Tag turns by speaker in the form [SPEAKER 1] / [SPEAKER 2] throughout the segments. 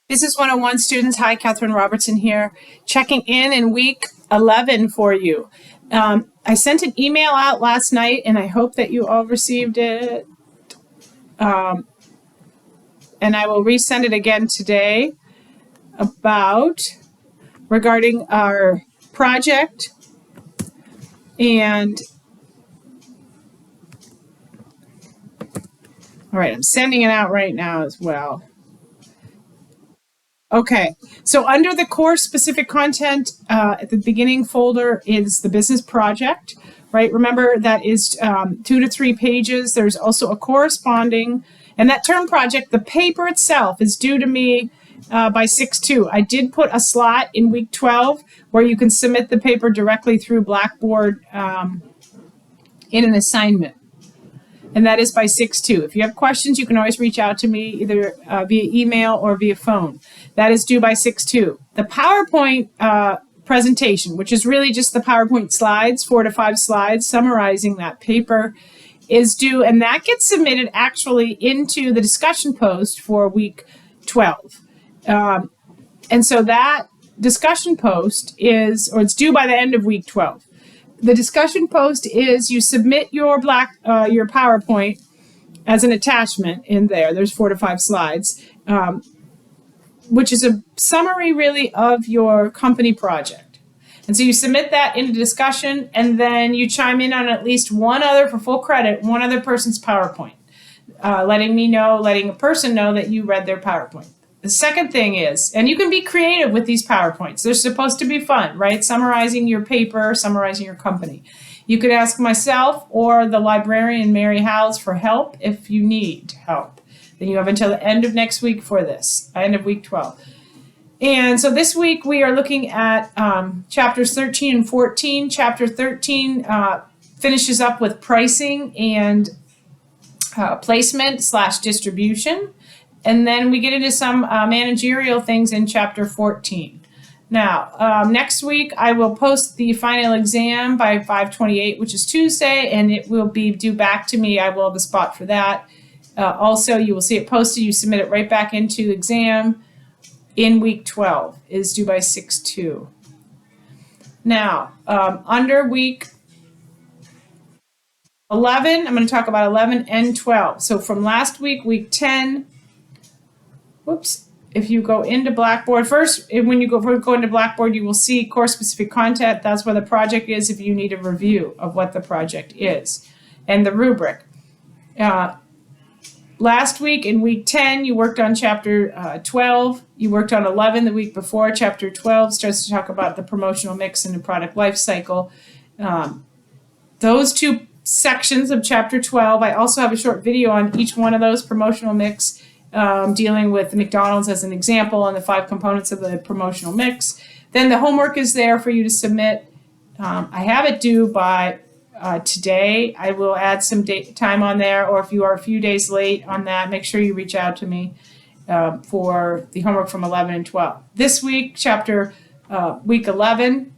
[SPEAKER 1] Business 101 students, hi, Catherine Robertson here, checking in week 11 for you. I sent an email out last night and I hope that you all received it. And I will resend it again today regarding our project. And all right, I'm sending it out right now as well. Okay, so under the course specific content at the beginning folder is the business project, right? Remember that is 2 to 3 pages. There's also a corresponding, and that term project, the paper itself is due to me by 6/2. I did put a slot in week 12 where you can submit the paper directly through Blackboard in an assignment. And that is by 6/2. If you have questions, you can always reach out to me either via email or via phone. That is due by 6/2. The PowerPoint presentation, which is really just the PowerPoint slides, 4 to 5 slides summarizing that paper, is due, and that gets submitted actually into the discussion post for week 12. And so that discussion post it's due by the end of week 12. The discussion post is you submit your PowerPoint as an attachment in there. There's 4 to 5 slides, which is a summary really of your company project. And so you submit that into discussion and then you chime in on at least one other, for full credit, one other person's PowerPoint, letting a person know that you read their PowerPoint. The second thing is, and you can be creative with these PowerPoints. They're supposed to be fun, right? Summarizing your paper, summarizing your company. You could ask myself or the librarian, Mary Howells, for help if you need help. Then you have until the end of next week for this, end of week 12. And so this week we are looking at chapters 13 and 14. Chapter 13 finishes up with pricing and placement/distribution. And then we get into some managerial things in chapter 14. Now, next week I will post the final exam by 5/28, which is Tuesday, and it will be due back to me. I will have a spot for that. Also, you will see it posted. You submit it right back into the exam in week 12. It is due by 6/2. Now, under week 11, I'm going to talk about 11 and 12. So from last week, week 10, if you go into Blackboard, first, when you go into Blackboard, you will see course-specific content. That's where the project is if you need a review of what the project is, and the rubric. Last week, in week 10, you worked on chapter 12. You worked on 11 the week before. Chapter 12 starts to talk about the promotional mix and the product life cycle. Those two sections of chapter 12, I also have a short video on each one of those, promotional mix, dealing with McDonald's as an example and the 5 components of the promotional mix. Then the homework is there for you to submit. I have it due by today. I will add some time on there, or if you are a few days late on that, make sure you reach out to me for the homework from 11 and 12. This week, week 11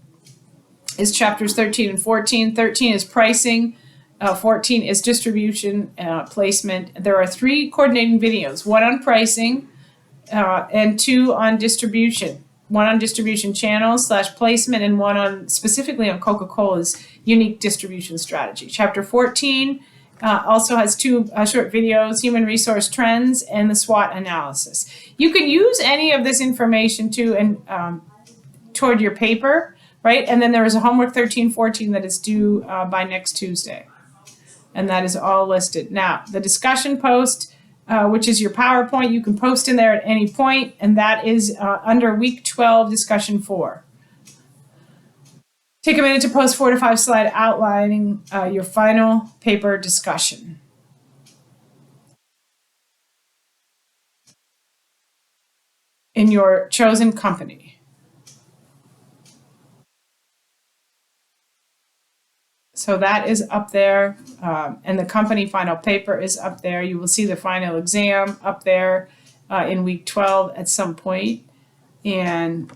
[SPEAKER 1] is chapters 13 and 14. 13 is pricing. 14 is distribution, placement. There are 3 coordinating videos, 1 on pricing and 2 on distribution. 1 on distribution channels / placement, and 1 specifically on Coca-Cola's unique distribution strategy. Chapter 14 also has 2 short videos, human resource trends and the SWOT analysis. You can use any of this information toward your paper, right? And then there is a homework 13-14 that is due by next Tuesday. And that is all listed. Now, the discussion post, which is your PowerPoint, you can post in there at any point, and that is under week 12, discussion 4. Take a minute to post 4 to 5 slide outlining your final paper discussion. In your chosen company. So that is up there, and the company final paper is up there. You will see the final exam up there in week 12 at some point. And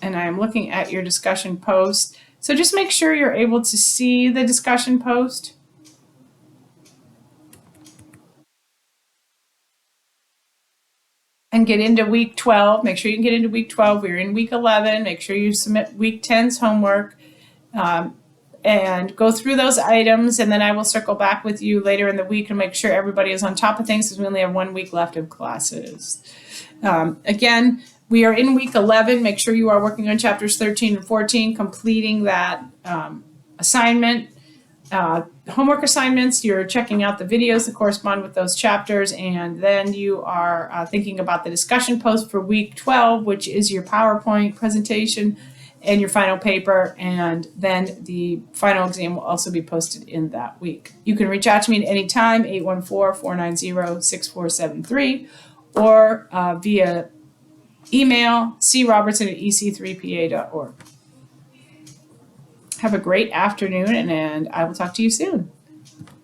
[SPEAKER 1] I'm looking at your discussion post. So just make sure you're able to see the discussion post. and get into week 12. Make sure you can get into week 12. We're in week 11. Make sure you submit week 10's homework. And go through those items, and then I will circle back with you later in the week and make sure everybody is on top of things, because we only have 1 week left of classes. Again, we are in week 11. Make sure you are working on chapters 13 and 14, completing that assignment. Homework assignments, you're checking out the videos that correspond with those chapters, and then you are thinking about the discussion post for week 12, which is your PowerPoint presentation and your final paper, and then the final exam will also be posted in that week. You can reach out to me at any time, 814-490-6473, or via email, crobertson@ec3pa.org. Have a great afternoon, and I will talk to you soon.